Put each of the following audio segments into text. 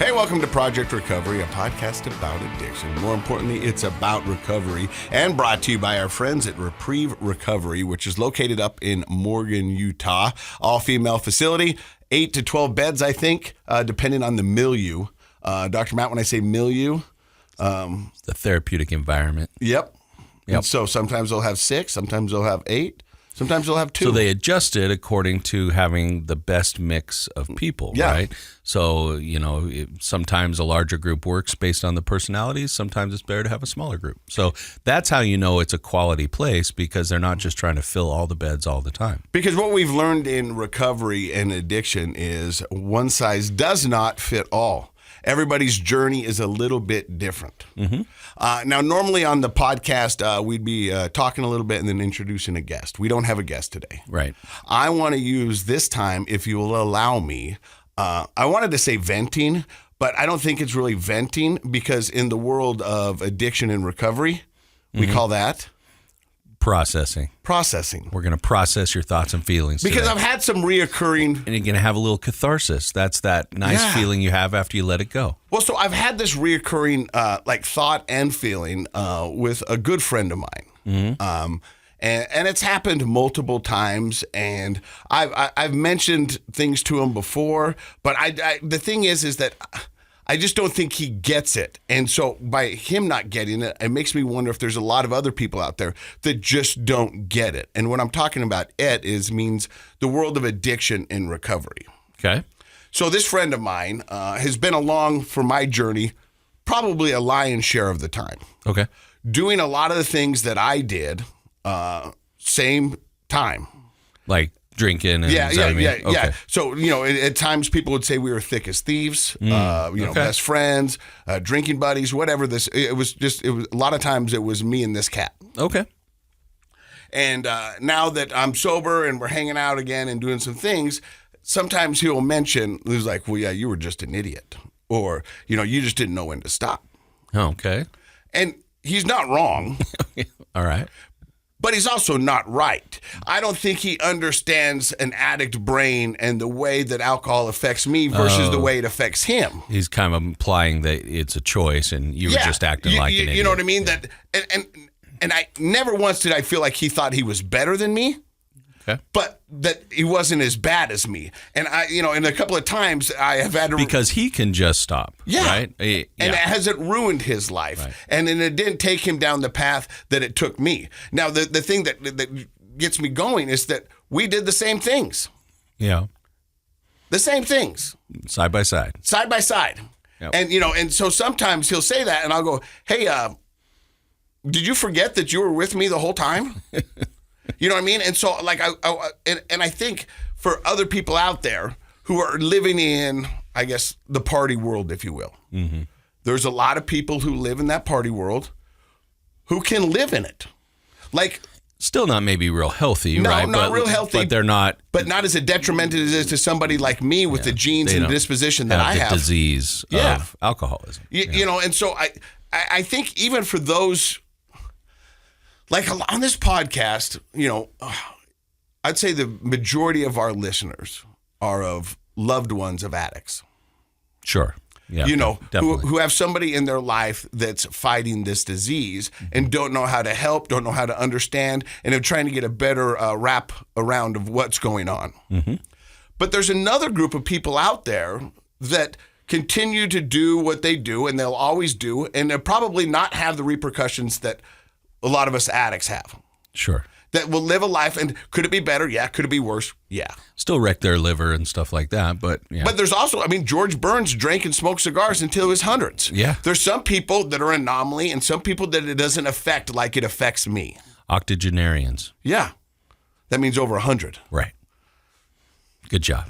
Hey, welcome to Project Recovery, a podcast about addiction. More importantly, it's about recovery, and brought to you by our friends at Reprieve Recovery, which is located up in Morgan, Utah. All-female facility, 8 to 12 beds, I think, depending on the milieu. Dr. Matt, when I say milieu... the therapeutic environment. Yep. And so sometimes they'll have 6, sometimes they'll have 8. Sometimes they'll have 2. So they adjust it according to having the best mix of people, right? So, sometimes a larger group works based on the personalities. Sometimes it's better to have a smaller group. So that's how you know it's a quality place, because they're not just trying to fill all the beds all the time. Because what we've learned in recovery and addiction is one size does not fit all. Everybody's journey is a little bit different. Mm-hmm. Now, normally on the podcast, we'd be talking a little bit and then introducing a guest. We don't have a guest today. Right. I want to use this time, if you will allow me, I wanted to say venting, but I don't think it's really venting, because in the world of addiction and recovery, we call that... Processing. We're going to process your thoughts and feelings because today. I've had some reoccurring... And you're going to have a little catharsis. That's that nice feeling you have after you let it go. Well, so I've had this reoccurring thought and feeling with a good friend of mine. Mm-hmm. And it's happened multiple times, and I've mentioned things to him before, but the thing is that I just don't think he gets it. And so by him not getting it, it makes me wonder if there's a lot of other people out there that just don't get it. And what I'm talking about means the world of addiction and recovery. Okay. So this friend of mine has been along for my journey probably a lion's share of the time. Okay. Doing a lot of the things that I did, same time. Like drinking and yeah. So, at times people would say we were thick as thieves, best friends, drinking buddies, whatever it was a lot of times it was me and this cat. Okay. And now that I'm sober and we're hanging out again and doing some things, sometimes he'll mention, he's like, well, yeah, you were just an idiot. Or, you just didn't know when to stop. Okay. And he's not wrong. All right. But he's also not right. I don't think he understands an addict brain and the way that alcohol affects me versus the way it affects him. He's kind of implying that it's a choice and you were just acting like an idiot. You know what I mean? That and I never once did I feel like he thought he was better than me. Okay. But that he wasn't as bad as me. And and a couple of times I have had to... Because he can just stop, right? And it hasn't ruined his life. Right. And it didn't take him down the path that it took me. Now, the thing that gets me going is that we did the same things. Yeah. The same things. Side by side. Yep. And so sometimes he'll say that and I'll go, hey, did you forget that you were with me the whole time? You know what I mean? And so, I think for other people out there who are living in, I guess, the party world, if you will, there's a lot of people who live in that party world who can live in it. Still not maybe real healthy, right? No, not real healthy. But they're not. But not as a detriment as it is to somebody like me with the genes and disposition that I have. The disease of alcoholism. And so I think even for those... on this podcast, I'd say the majority of our listeners are of loved ones of addicts. Sure. Yeah, who have somebody in their life that's fighting this disease and don't know how to help, don't know how to understand, and are trying to get a better wrap around of what's going on. Mm-hmm. But there's another group of people out there that continue to do what they do, and they'll always do, and they'll probably not have the repercussions that a lot of us addicts have. Sure. That will live a life, and could it be better? Yeah. Could it be worse? Yeah. Still wreck their liver and stuff like that, but yeah. But there's also, George Burns drank and smoked cigars until his hundreds. Yeah. There's some people that are anomaly and some people that it doesn't affect like it affects me. Octogenarians. Yeah. That means over 100. Right. Good job.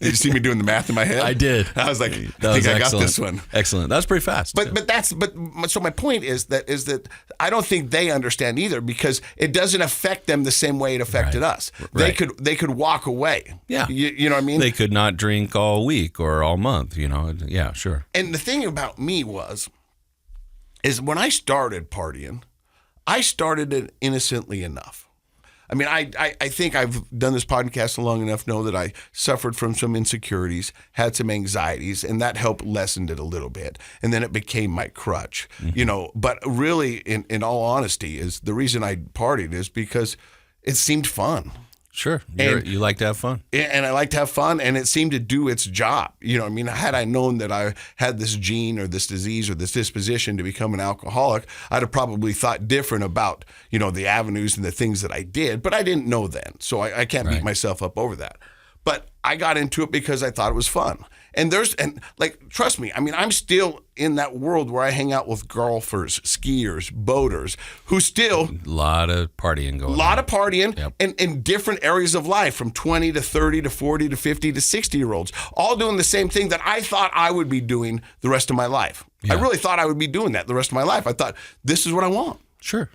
Did you see me doing the math in my head? I did. I was like, I got this one. Excellent. That was pretty fast. So my point is that I don't think they understand either, because it doesn't affect them the same way it affected us. They could walk away. Yeah. You know what I mean? They could not drink all week or all month, Yeah, sure. And the thing about me is when I started partying, I started it innocently enough. I mean, I think I've done this podcast long enough to know that I suffered from some insecurities, had some anxieties, and that helped lessen it a little bit. And then it became my crutch, you know. But really, in all honesty, is the reason I partied is because it seemed fun. Sure. You like to have fun. And I like to have fun, and it seemed to do its job. You know, I mean, had I known that I had this gene or this disease or this disposition to become an alcoholic, I'd have probably thought different about, you know, the avenues and the things that I did, but I didn't know then. So I can't beat myself up over that. But I got into it because I thought it was fun. And trust me, I mean, I'm still in that world where I hang out with golfers, skiers, boaters, who still... A lot of partying going on. A lot of partying in different areas of life, from 20 to 30 to 40 to 50 to 60-year-olds, all doing the same thing that I thought I would be doing the rest of my life. Yeah. I really thought I would be doing that the rest of my life. I thought, this is what I want. Sure.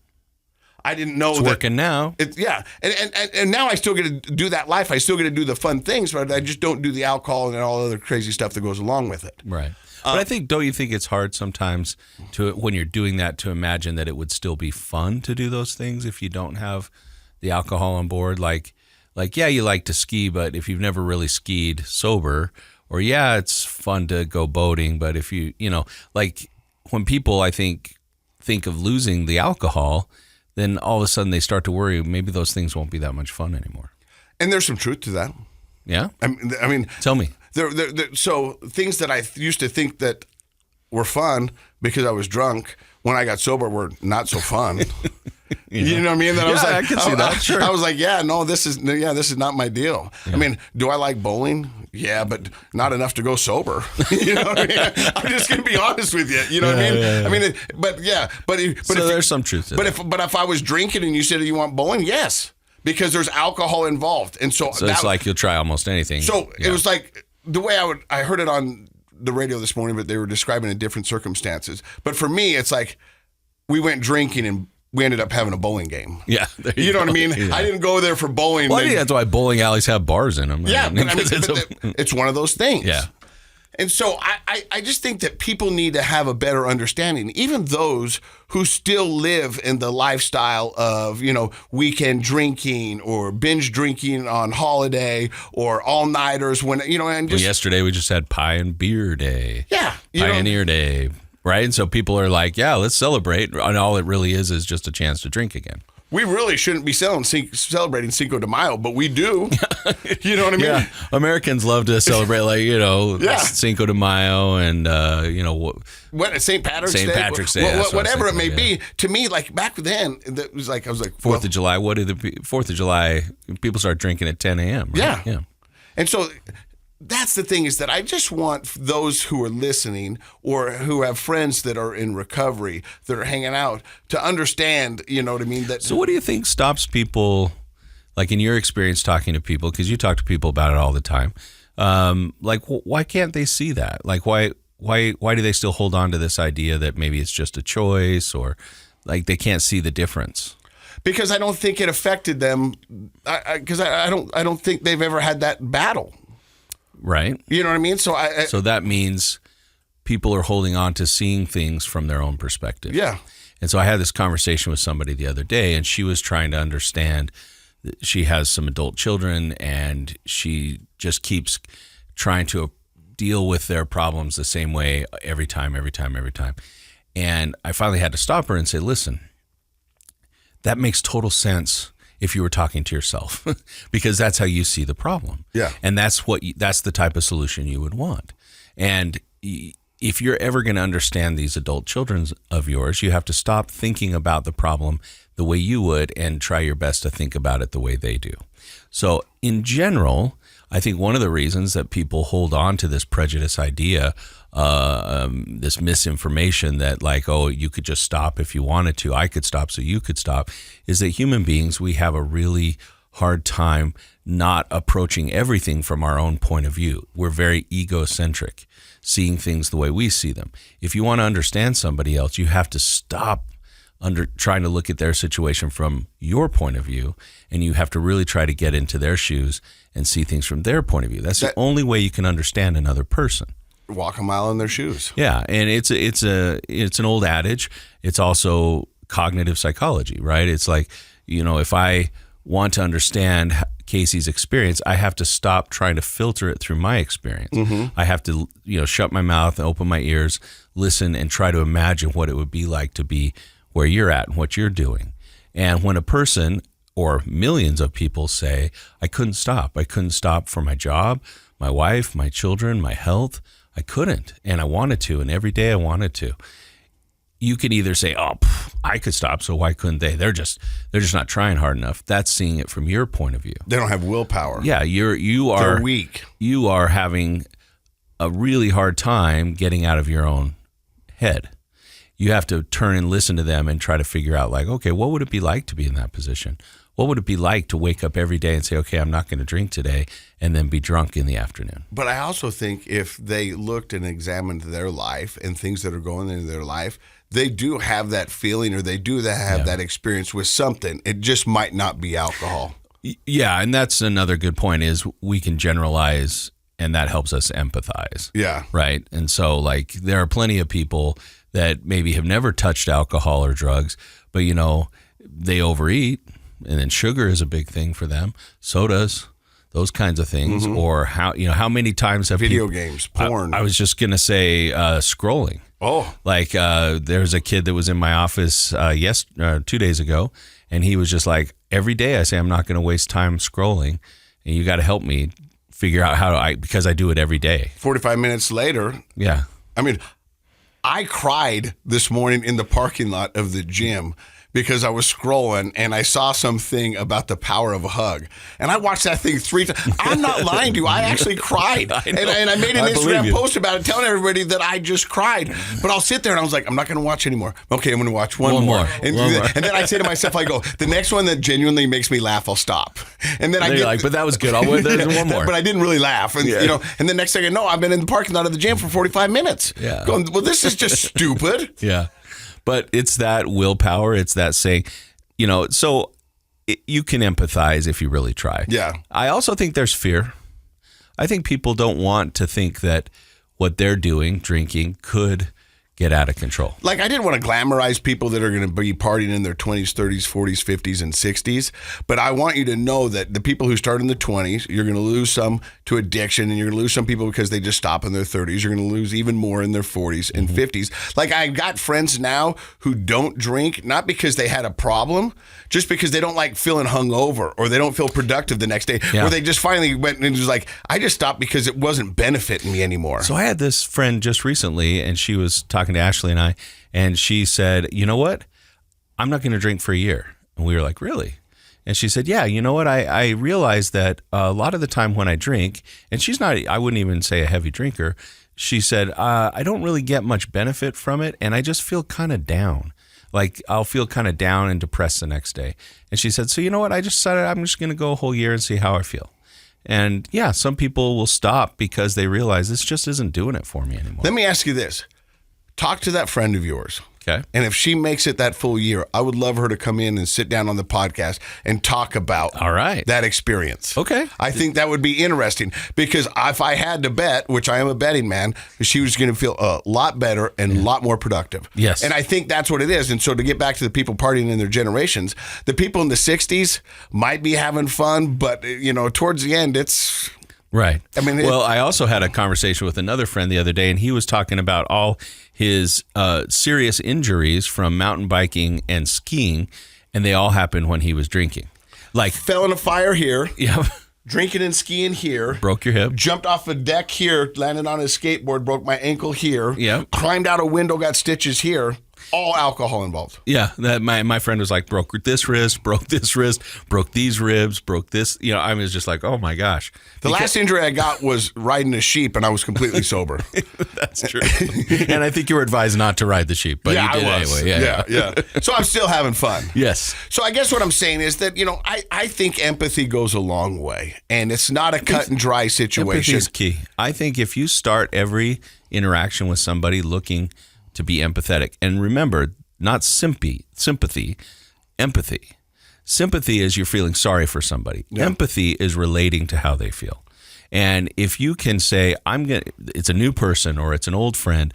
I didn't know it's working now. And now I still get to do that life. I still get to do the fun things, but I just don't do the alcohol and all the other crazy stuff that goes along with it. Right. But don't you think it's hard sometimes when you're doing that to imagine that it would still be fun to do those things if you don't have the alcohol on board? Like yeah, you like to ski, but if you've never really skied sober, or yeah, it's fun to go boating, but if you know, like when people I think of losing the alcohol, then all of a sudden they start to worry maybe those things won't be that much fun anymore. And there's some truth to that. Yeah? I mean tell me. So things that I used to think that were fun because I was drunk, when I got sober, were not so fun. You know what I mean? Then I can see that. Sure. I was like, this is not my deal. Yeah. I mean, do I like bowling? Yeah, but not enough to go sober. You know what I mean? I'm just gonna be honest with you. You know what I mean? Yeah. I mean, so there's some truth to that. But if I was drinking and you said you want bowling, yes, because there's alcohol involved, and so it's like you'll try almost anything. So it was like the way I heard it on the radio this morning, but they were describing it in different circumstances. But for me, it's like we went drinking and we ended up having a bowling game. Yeah. You know what I mean? Yeah. I didn't go there for bowling. Well, I think that's why bowling alleys have bars in them. Yeah, it's one of those things. Yeah. And so I just think that people need to have a better understanding, even those who still live in the lifestyle of, you know, weekend drinking or binge drinking on holiday or all-nighters when, you know, and just... yesterday we just had Pie and Beer Day. Yeah. Pioneer Day. Right? And so people are like, yeah, let's celebrate. And all it really is just a chance to drink again. We really shouldn't be celebrating Cinco de Mayo, but we do. You know what I mean? Yeah. Americans love to celebrate, like, you know, Cinco de Mayo and, you know, what St. Patrick's Day. Whatever it may be. To me, like back then, it was like, I was like, 4th of July. What did the 4th of July? People start drinking at 10 a.m. Right? Yeah. And so that's the thing, is that I just want those who are listening or who have friends that are in recovery, that are hanging out, to understand, you know what I mean? So what do you think stops people, like in your experience talking to people, because you talk to people about it all the time, like why can't they see that? Like why do they still hold on to this idea that maybe it's just a choice, or like they can't see the difference? Because I don't think it affected them, because I don't think they've ever had that battle. Right. You know what I mean? So that means people are holding on to seeing things from their own perspective. Yeah. And so I had this conversation with somebody the other day, and she was trying to understand that she has some adult children, and she just keeps trying to deal with their problems the same way every time. And I finally had to stop her and say, listen, that makes total sense if you were talking to yourself, because that's how you see the problem. Yeah. And that's the type of solution you would want. And if you're ever going to understand these adult children of yours, you have to stop thinking about the problem the way you would and try your best to think about it the way they do. So in general, I think one of the reasons that people hold on to this prejudice idea, this misinformation that like, oh, you could just stop if you wanted to, I could stop so you could stop, is that human beings, we have a really hard time not approaching everything from our own point of view. We're very egocentric, seeing things the way we see them. If you want to understand somebody else, you have to stop trying to look at their situation from your point of view, and you have to really try to get into their shoes and see things from their point of view. That's the only way you can understand another person. Walk a mile in their shoes. Yeah, and it's an old adage. It's also cognitive psychology, right? It's like, you know, if I want to understand Casey's experience, I have to stop trying to filter it through my experience. I have to, shut my mouth and open my ears, listen, and try to imagine what it would be like to be where you're at and what you're doing. And when a person or millions of people say, I couldn't stop for my job, my wife, my children, my health, I couldn't, and I wanted to, and every day I wanted to. You can either say, I could stop, so why couldn't they? They're just not trying hard enough. That's seeing it from your point of view. They don't have willpower. Yeah, they're weak. You are having a really hard time getting out of your own head. You have to turn and listen to them and try to figure out, like, okay, what would it be like to be in that position? What would it be like to wake up every day and say, okay, I'm not going to drink today, and then be drunk in the afternoon? But I also think if they looked and examined their life and things that are going into their life, they do have that feeling, or they do have that experience with something. It just might not be alcohol. Yeah, and that's another good point, is we can generalize, and that helps us empathize. Yeah. Right? And so, like, there are plenty of people that maybe have never touched alcohol or drugs, but, they overeat. And then sugar is a big thing for them. Sodas, those kinds of things. Or how many times have video games, porn. I was just going to say scrolling. Oh. Like there's a kid that was in my office 2 days ago, and he was just like, every day I say I'm not going to waste time scrolling, and you got to help me figure out because I do it every day. 45 minutes later. Yeah. I mean, I cried this morning in the parking lot of the gym because I was scrolling and I saw something about the power of a hug. And I watched that thing 3 times. I'm not lying to you. I actually cried. And I made an Instagram post about it telling everybody that I just cried. But I'll sit there and I was like, I'm not going to watch anymore. Okay, I'm going to watch one more. And then I say to myself, I go, the next one that genuinely makes me laugh, I'll stop. And then you're like, but that was good. There's one more. But I didn't really laugh. And, and the next thing I know, I've been in the parking lot of the gym for 45 minutes. Yeah. Going, well, this is just stupid. Yeah. But it's that willpower. It's that saying, so you can empathize if you really try. Yeah. I also think there's fear. I think people don't want to think that what they're doing, drinking, could get out of control. Like, I didn't want to glamorize people that are going to be partying in their 20s, 30s, 40s, 50s, and 60s. But I want you to know that the people who start in the 20s, you're going to lose some to addiction, and you're going to lose some people because they just stop in their 30s. You're going to lose even more in their 40s and 50s. Like, I got friends now who don't drink, not because they had a problem, just because they don't like feeling hungover, or they don't feel productive the next day, or they just finally went and was like, I just stopped because it wasn't benefiting me anymore. So I had this friend just recently, and she was talking to Ashley and I, and she said, you know what? I'm not going to drink for a year. And we were like, really? And she said, yeah, you know what? I realized that a lot of the time when I drink, and she's not, I wouldn't even say a heavy drinker. She said, I don't really get much benefit from it. And I just feel kind of down. Like, I'll feel kind of down and depressed the next day. And she said, so you know what? I just decided I'm just going to go a whole year and see how I feel. And yeah, some people will stop because they realize this just isn't doing it for me anymore. Let me ask you this. Talk to that friend of yours. Okay. And if she makes it that full year, I would love her to come in and sit down on the podcast and talk about that experience. Okay. I think that would be interesting, because if I had to bet, which I am a betting man, she was going to feel a lot better and a lot more productive. Yes. And I think that's what it is. And so to get back to the people partying in their generations, the people in the 60s might be having fun, but, towards the end, it's... Right. I mean, I also had a conversation with another friend the other day, and he was talking about all his serious injuries from mountain biking and skiing, and they all happened when he was drinking. Like, fell in a fire here. Yeah. Drinking and skiing here. Broke your hip. Jumped off a deck here, landed on his skateboard, broke my ankle here. Yeah. Climbed out a window, got stitches here. All alcohol involved. Yeah, that my friend was like, broke this wrist, broke these ribs, broke this. I was just like, oh my gosh. The last injury I got was riding a sheep, and I was completely sober. That's true. And I think you were advised not to ride the sheep, but you did anyway. Yeah. So I'm still having fun. Yes. So I guess what I'm saying is that, I think empathy goes a long way, and it's not a cut and dry situation. Empathy is key. I think if you start every interaction with somebody looking to be empathetic. And remember, not sympathy, empathy. Sympathy is you're feeling sorry for somebody. Yeah. Empathy is relating to how they feel. And if you can say, it's a new person or it's an old friend,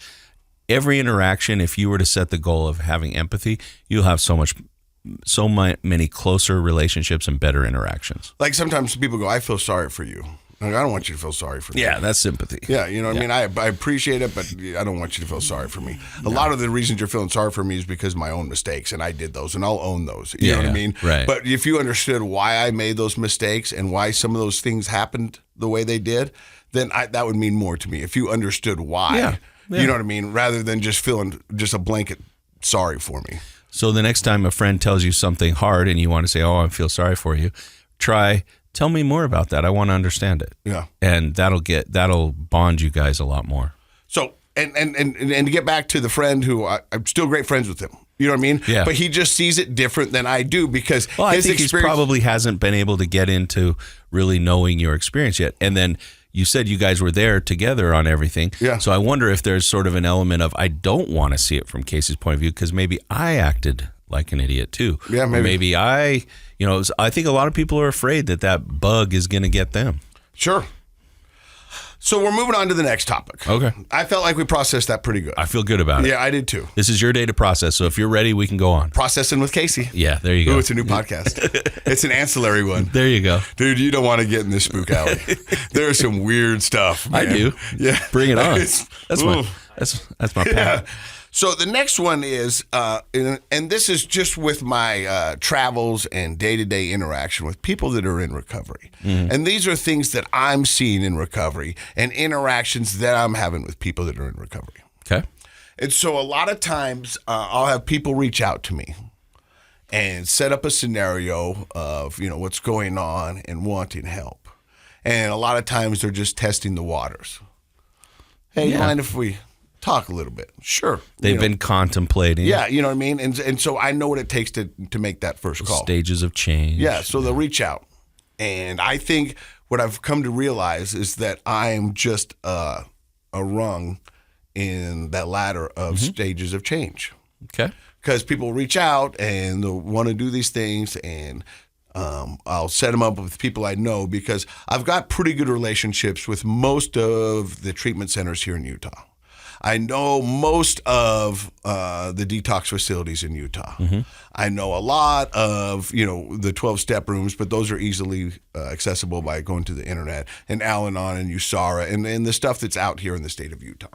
every interaction, if you were to set the goal of having empathy, you'll have so much many closer relationships and better interactions. Like sometimes people go, I feel sorry for you. Like, I don't want you to feel sorry for me. Yeah, that's sympathy. Yeah, you know what I mean? I appreciate it, but I don't want you to feel sorry for me. A lot of the reasons you're feeling sorry for me is because of my own mistakes, and I did those, and I'll own those. You know what I mean? Right. But if you understood why I made those mistakes and why some of those things happened the way they did, then that would mean more to me. If you understood why, you know what I mean? Rather than just feeling just a blanket sorry for me. So the next time a friend tells you something hard and you want to say, oh, I feel sorry for you, tell me more about that. I want to understand it. Yeah. And that'll bond you guys a lot more. So, and to get back to the friend who I'm still great friends with him. You know what I mean? Yeah. But he just sees it different than I do because I think he probably hasn't been able to get into really knowing your experience yet. And then you said you guys were there together on everything. Yeah. So I wonder if there's sort of an element of I don't want to see it from Casey's point of view because maybe I acted like an idiot too. Yeah, maybe. Or maybe I think a lot of people are afraid that bug is going to get them. Sure. So we're moving on to the next topic. Okay. I felt like we processed that pretty good. I feel good about it. Yeah, I did too. This is your day to process. So if you're ready, we can go on. Processing with Casey. Yeah, there you go. Ooh, it's a new podcast. It's an ancillary one. There you go. Dude, you don't want to get in this spook alley. There's some weird stuff, man. I do. Yeah. Bring it on. That's my path. Yeah. So the next one is, and this is just with my travels and day-to-day interaction with people that are in recovery. Mm-hmm. And these are things that I'm seeing in recovery and interactions that I'm having with people that are in recovery. Okay. And so a lot of times I'll have people reach out to me and set up a scenario of, what's going on and wanting help. And a lot of times they're just testing the waters. Hey, mind if we talk a little bit? Sure. They've been contemplating. Yeah, you know what I mean? And so I know what it takes to make that first call. Stages of change. Yeah, so they'll reach out. And I think what I've come to realize is that I'm just a rung in that ladder of stages of change. Okay. Because people reach out and they'll want to do these things, and I'll set them up with people I know because I've got pretty good relationships with most of the treatment centers here in Utah. I know most of the detox facilities in Utah. Mm-hmm. I know a lot of, the 12-step rooms, but those are easily accessible by going to the internet, and Al-Anon and USARA and the stuff that's out here in the state of Utah.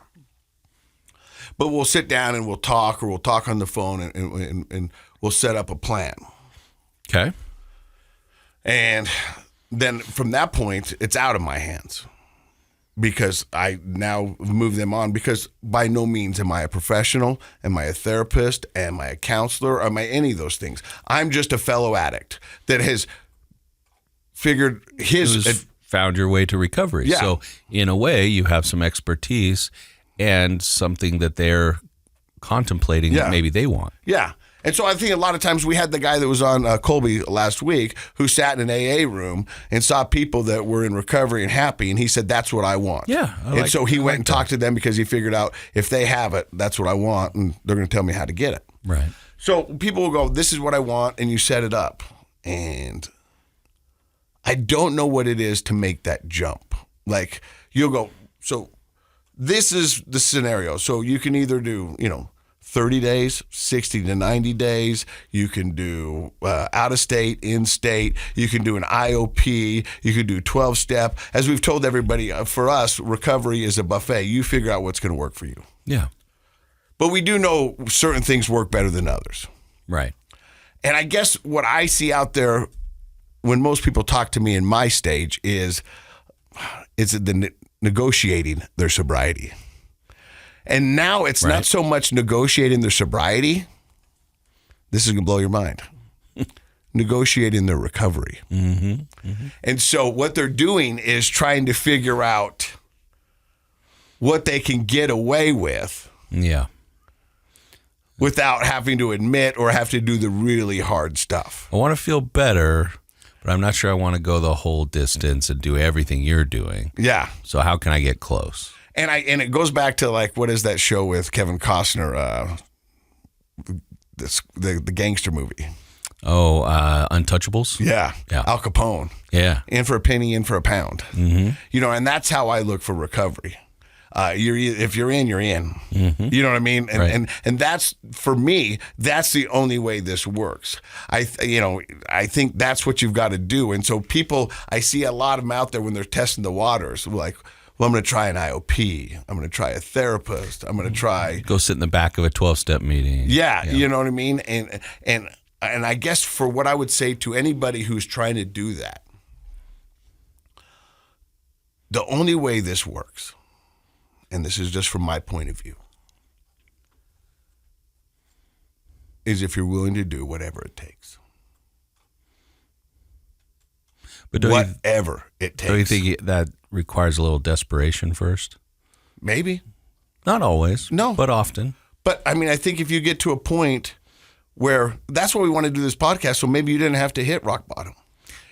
But we'll sit down and we'll talk, or we'll talk on the phone and we'll set up a plan. Okay. And then from that point, it's out of my hands. Because I now move them on, because by no means am I a professional, am I a therapist, am I a counselor, am I any of those things. I'm just a fellow addict that has figured found your way to recovery. Yeah. So in a way, you have some expertise and something that they're contemplating that maybe they want. Yeah. And so I think a lot of times we had the guy that was on Colby last week who sat in an AA room and saw people that were in recovery and happy, and he said, that's what I want. Yeah. And so he went and talked to them because he figured out if they have it, that's what I want, and they're going to tell me how to get it. Right. So people will go, this is what I want, and you set it up. And I don't know what it is to make that jump. Like, you'll go, so this is the scenario. So you can either do, 30 days, 60 to 90 days. You can do out of state, in state. You can do an IOP. You can do 12-step. As we've told everybody, for us, recovery is a buffet. You figure out what's going to work for you. Yeah. But we do know certain things work better than others. Right. And I guess what I see out there when most people talk to me in my stage is negotiating their sobriety. And now it's not so much negotiating their sobriety. This is going to blow your mind. Negotiating their recovery. Mm-hmm. Mm-hmm. And so what they're doing is trying to figure out what they can get away with. Yeah. Without having to admit or have to do the really hard stuff. I want to feel better, but I'm not sure I want to go the whole distance and do everything you're doing. Yeah. So how can I get close? And it goes back to, like, what is that show with Kevin Costner, the gangster movie? Oh, Untouchables? Yeah. Al Capone. Yeah. In for a penny, in for a pound. Mm-hmm. And that's how I look for recovery. if you're in, you're in. Mm-hmm. You know what I mean? And, right. and that's, for me, that's the only way this works. I think that's what you've got to do. And so people, I see a lot of them out there when they're testing the waters, like, well, I'm going to try an IOP. I'm going to try a therapist. I'm going to try. Go sit in the back of a 12-step meeting. Yeah, you know what I mean? And I guess for what I would say to anybody who's trying to do that, the only way this works, and this is just from my point of view, is if you're willing to do whatever it takes. But whatever it takes. Do you think that requires a little desperation first? Maybe. Not always. No. But often. But, I mean, I think if you get to a point where that's why we want to do this podcast, so maybe you didn't have to hit rock bottom.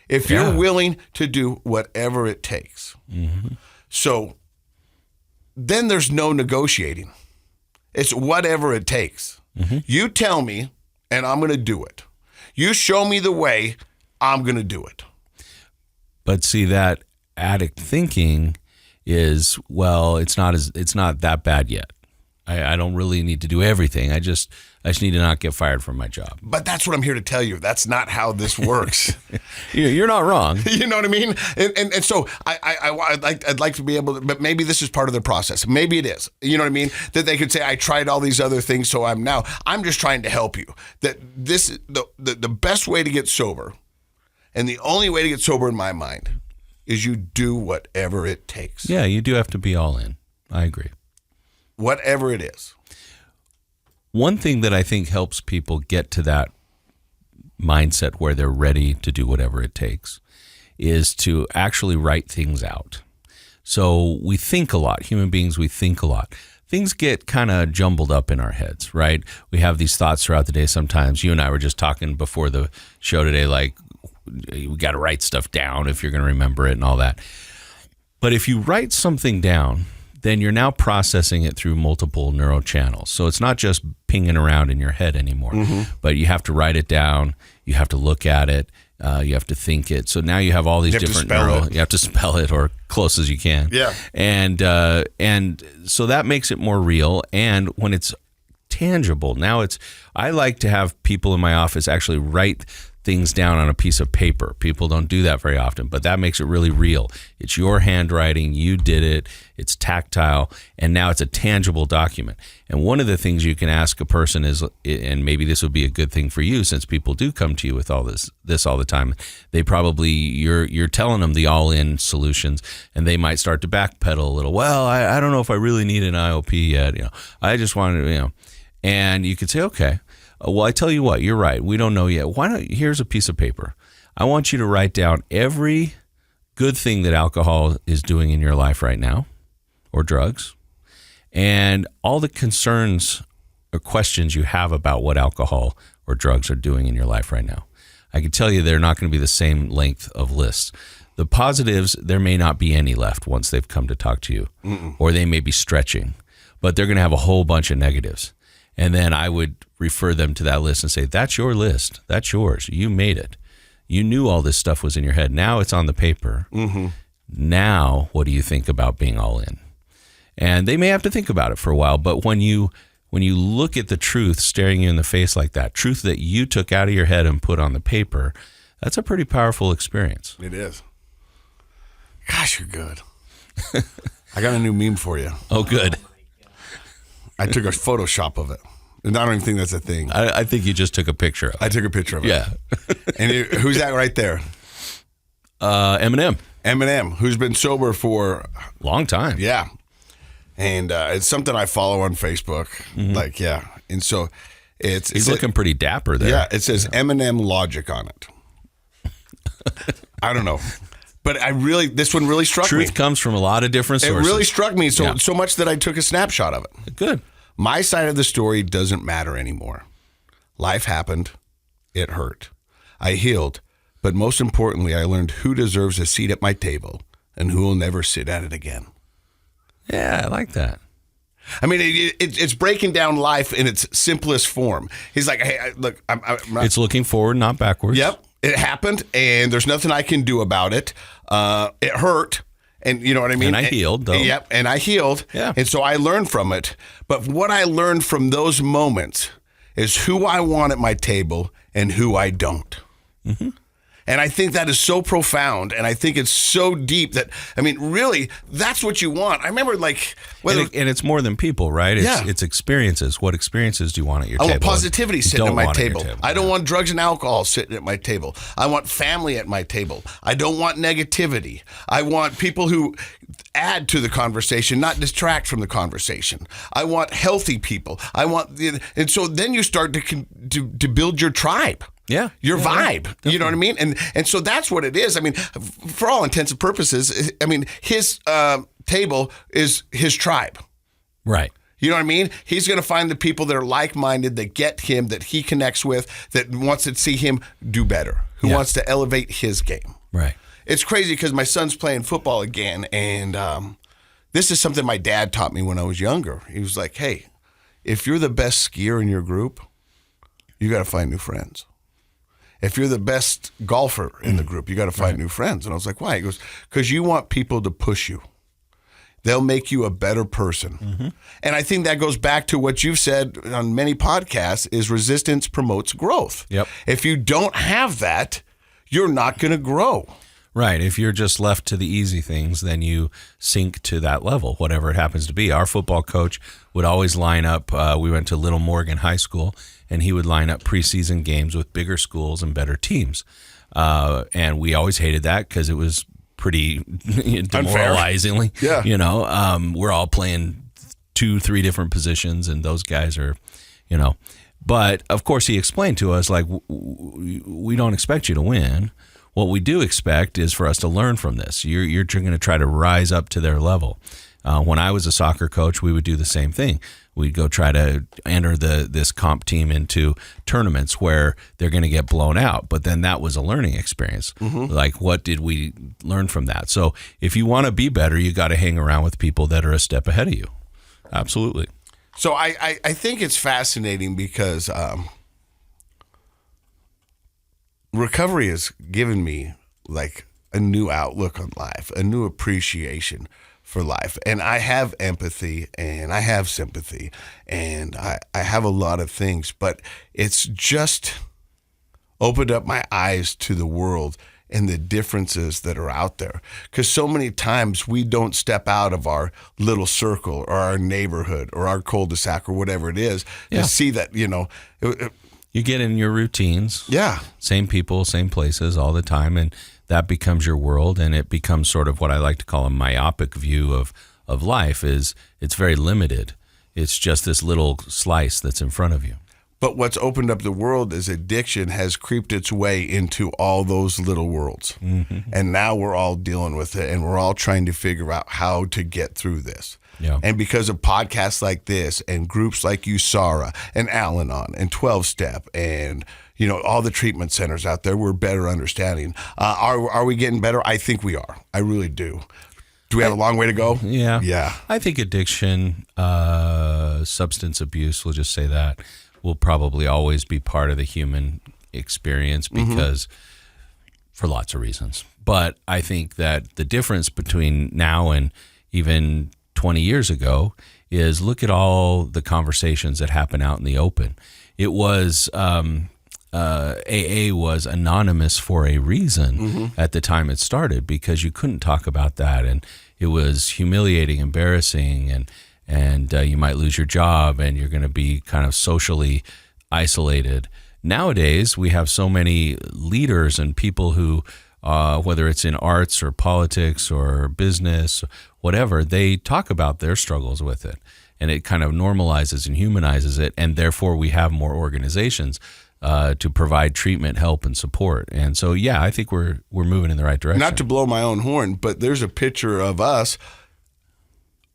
If you're willing to do whatever it takes. Mm-hmm. So then there's no negotiating. It's whatever it takes. Mm-hmm. You tell me, and I'm going to do it. You show me the way, I'm going to do it. But see, that addict thinking is, well, it's not that bad yet. I don't really need to do everything. I just need to not get fired from my job. But that's what I'm here to tell you. That's not how this works. You're not wrong. You know what I mean? And so I'd like to be able to, but maybe this is part of the process. Maybe it is. You know what I mean? That they could say, I tried all these other things, so I'm just trying to help you. That this the best way to get sober, and the only way to get sober in my mind, is you do whatever it takes. Yeah, you do have to be all in. I agree. Whatever it is. One thing that I think helps people get to that mindset where they're ready to do whatever it takes is to actually write things out. So we think a lot. Human beings, we think a lot. Things get kind of jumbled up in our heads, right? We have these thoughts throughout the day sometimes. You and I were just talking before the show today, like, we got to write stuff down if you're going to remember it and all that. But if you write something down, then you're now processing it through multiple neural channels. So it's not just pinging around in your head anymore, but you have to write it down. You have to look at it. You have to think it. So now you have all these different neural. You have to spell it or close as you can. Yeah. And so that makes it more real. And when it's tangible, now I like to have people in my office actually write things down on a piece of paper. People don't do that very often, but that makes it really real. It's your handwriting, you did it, it's tactile, and now it's a tangible document. And one of the things you can ask a person is, and maybe this would be a good thing for you since people do come to you with all this all the time, they probably, you're telling them the all-in solutions, and they might start to backpedal a little. Well, I don't know if I really need an IOP yet. I just wanted to, and you could say, okay, well, I tell you what, you're right. We don't know yet. Why not? Here's a piece of paper. I want you to write down every good thing that alcohol is doing in your life right now, or drugs, and all the concerns or questions you have about what alcohol or drugs are doing in your life right now. I can tell you they're not going to be the same length of lists. The positives, there may not be any left once they've come to talk to you, or they may be stretching, but they're going to have a whole bunch of negatives. And then I would refer them to that list and say, that's your list. That's yours. You made it. You knew all this stuff was in your head. Now it's on the paper. Mm-hmm. Now, what do you think about being all in? And they may have to think about it for a while, but when you look at the truth staring you in the face like that, truth that you took out of your head and put on the paper, that's a pretty powerful experience. It is. Gosh, you're good. I got a new meme for you. Oh, good. I took a Photoshop of it. And I don't even think that's a thing. I think you just took a picture of it. I took a picture of it. Yeah. And who's that right there? Eminem. Eminem, who's been sober for a long time. Yeah. And it's something I follow on Facebook. Mm-hmm. Like, yeah. And so he's looking pretty dapper there. Yeah. It says Eminem Logic on it. I don't know. But this one really struck me. Truth comes from a lot of different sources. It really struck me so much that I took a snapshot of it. Good. My side of the story doesn't matter anymore. Life happened. It hurt. I healed. But most importantly, I learned who deserves a seat at my table and who will never sit at it again. Yeah, I like that. I mean, it's breaking down life in its simplest form. He's like, hey, look, I'm not. It's looking forward, not backwards. Yep. It happened, and there's nothing I can do about it. It hurt, And you know what I mean? And I healed, though. Yep, and I healed. Yeah. And so I learned from it. But what I learned from those moments is who I want at my table and who I don't. Mm-hmm. And I think that is so profound, and I think it's so deep that, I mean, really, that's what you want. I remember, like... And it's more than people, right? It's experiences. What experiences do you want at your table? I want positivity sitting at my table. I don't want drugs and alcohol sitting at my table. I want family at my table. I don't want negativity. I want people who add to the conversation, not distract from the conversation. I want healthy people. And so then you start to build your tribe. Yeah. Your vibe. Definitely. You know what I mean? And so that's what it is. I mean, for all intents and purposes, I mean, his table is his tribe. Right. You know what I mean? He's going to find the people that are like-minded, that get him, that he connects with, that wants to see him do better, who wants to elevate his game. Right. It's crazy because my son's playing football again, and this is something my dad taught me when I was younger. He was like, hey, if you're the best skier in your group, you got to find new friends. If you're the best golfer in the group, you got to find new friends. And I was like, why? He goes, because you want people to push you. They'll make you a better person. Mm-hmm. And I think that goes back to what you've said on many podcasts is resistance promotes growth. Yep. If you don't have that, you're not going to grow. Right. If you're just left to the easy things, then you sink to that level, whatever it happens to be. Our football coach would always line up. We went to Little Morgan High School, and he would line up preseason games with bigger schools and better teams. And we always hated that because it was pretty demoralizingly. Yeah. You know, we're all playing 2-3 different positions, and those guys are, you know. But, of course, he explained to us, like, we don't expect you to win. What we do expect is for us to learn from this. You're going to try to rise up to their level. When I was a soccer coach, we would do the same thing. We'd go try to enter this comp team into tournaments where they're going to get blown out. But then that was a learning experience. Mm-hmm. Like, what did we learn from that? So if you want to be better, you got to hang around with people that are a step ahead of you. Absolutely. So I think it's fascinating because recovery has given me like a new outlook on life, a new appreciation for life. And I have empathy and I have sympathy and I have a lot of things, but it's just opened up my eyes to the world and the differences that are out there. Because so many times we don't step out of our little circle or our neighborhood or our cul-de-sac or whatever it is to see that, you know. You get in your routines. Yeah. Same people, same places all the time, and that becomes your world, and it becomes sort of what I like to call a myopic view of life. Is it's very limited. It's just this little slice that's in front of you. But what's opened up the world is addiction has creeped its way into all those little worlds. Mm-hmm. And now we're all dealing with it, and we're all trying to figure out how to get through this. Yeah. And because of podcasts like this and groups like USARA and Al-Anon and 12-Step and, you know, all the treatment centers out there, we're better understanding. Are we getting better? I think we are. I really do. Do we have a long way to go? Yeah. Yeah. I think addiction, substance abuse, we'll just say that, will probably always be part of the human experience because for lots of reasons. But I think that the difference between now and even 20 years ago is look at all the conversations that happen out in the open. It was AA was anonymous for a reason at the time it started because you couldn't talk about that, and it was humiliating, embarrassing, and you might lose your job, and you're going to be kind of socially isolated. Nowadays, we have so many leaders and people who, whether it's in arts or politics or business, whatever, they talk about their struggles with it. And it kind of normalizes and humanizes it. And therefore, we have more organizations to provide treatment, help, and support. And so, yeah, I think we're moving in the right direction. Not to blow my own horn, but there's a picture of us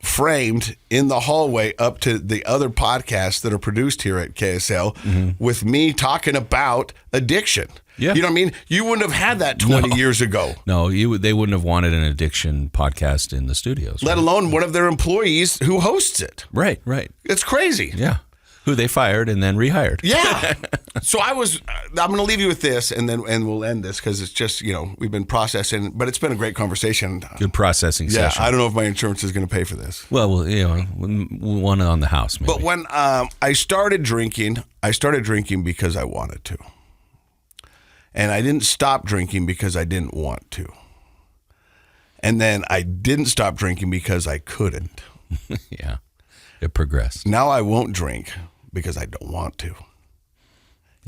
framed in the hallway up to the other podcasts that are produced here at KSL with me talking about addiction. Yeah. You know what I mean? You wouldn't have had that 20 years ago. No, they wouldn't have wanted an addiction podcast in the studios. Let alone one of their employees who hosts it. Right. It's crazy. Yeah. Who they fired and then rehired. Yeah. So I'm going to leave you with this, and we'll end this because it's just, we've been processing, but it's been a great conversation. Good processing session. I don't know if my insurance is going to pay for this. Well, one on the house, maybe. But when I started drinking because I wanted to. And I didn't stop drinking because I didn't want to. And then I didn't stop drinking because I couldn't. Yeah. It progressed. Now I won't drink because I don't want to.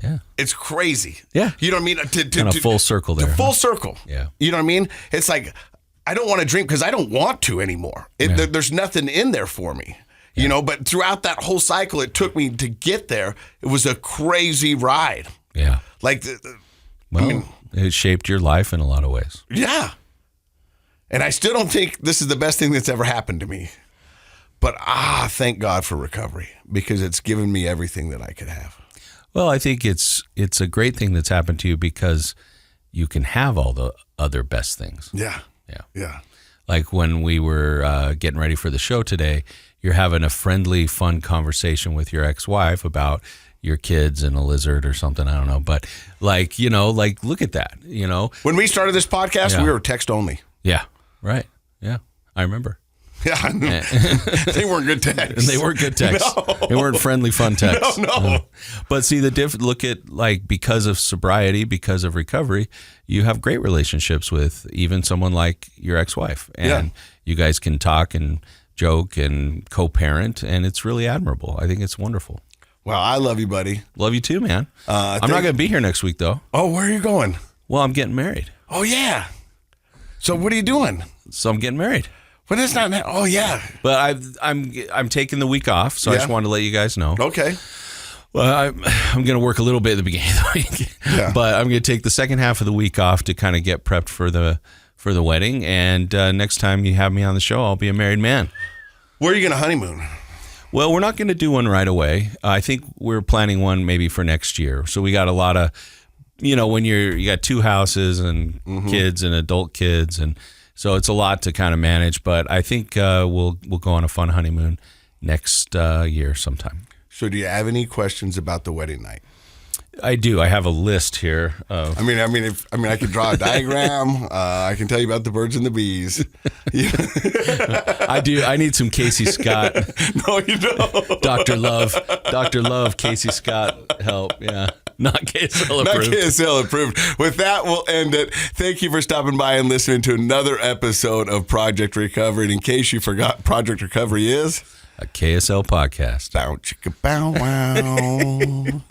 Yeah. It's crazy. Yeah. You know what I mean? Kind of full circle there. Full circle. Yeah. You know what I mean? It's like, I don't want to drink because I don't want to anymore. There's nothing in there for me. Yeah. But throughout that whole cycle it took me to get there, it was a crazy ride. Yeah. Like, it shaped your life in a lot of ways. Yeah. And I still don't think this is the best thing that's ever happened to me. But thank God for recovery, because it's given me everything that I could have. Well, I think it's a great thing that's happened to you because you can have all the other best things. Yeah. Yeah. Yeah. Like when we were getting ready for the show today, you're having a friendly, fun conversation with your ex-wife about your kids and a lizard or something. I don't know. But look at that, When we started this podcast, we were text only. Yeah. Right. Yeah. I remember. Yeah, they weren't good texts. They weren't good texts. No. They weren't friendly, fun texts. No. But see, look at because of sobriety, because of recovery, you have great relationships with even someone like your ex-wife. And you guys can talk and joke and co-parent, and it's really admirable. I think it's wonderful. Well, I love you, buddy. Love you too, man. I'm not going to be here next week, though. Oh, where are you going? Well, I'm getting married. Oh, yeah. So what are you doing? So I'm getting married. But it's not. Oh yeah. But I'm taking the week off, so I just wanted to let you guys know. Okay. Well, I'm going to work a little bit at the beginning of the week, but I'm going to take the second half of the week off to kind of get prepped for the wedding. And next time you have me on the show, I'll be a married man. Where are you going to honeymoon? Well, we're not going to do one right away. I think we're planning one maybe for next year. So we got a lot of, when you got two houses and kids and adult kids, and so it's a lot to kind of manage, but I think we'll go on a fun honeymoon next year sometime. So do you have any questions about the wedding night? I do. I have a list here. I could draw a diagram. I can tell you about the birds and the bees. I do. I need some Casey Scott. No, you don't. Dr. Love, Casey Scott help. Yeah. Not KSL approved. Not KSL approved. With that, we'll end it. Thank you for stopping by and listening to another episode of Project Recovery. And in case you forgot, Project Recovery is a KSL podcast. Bow chicka bow wow.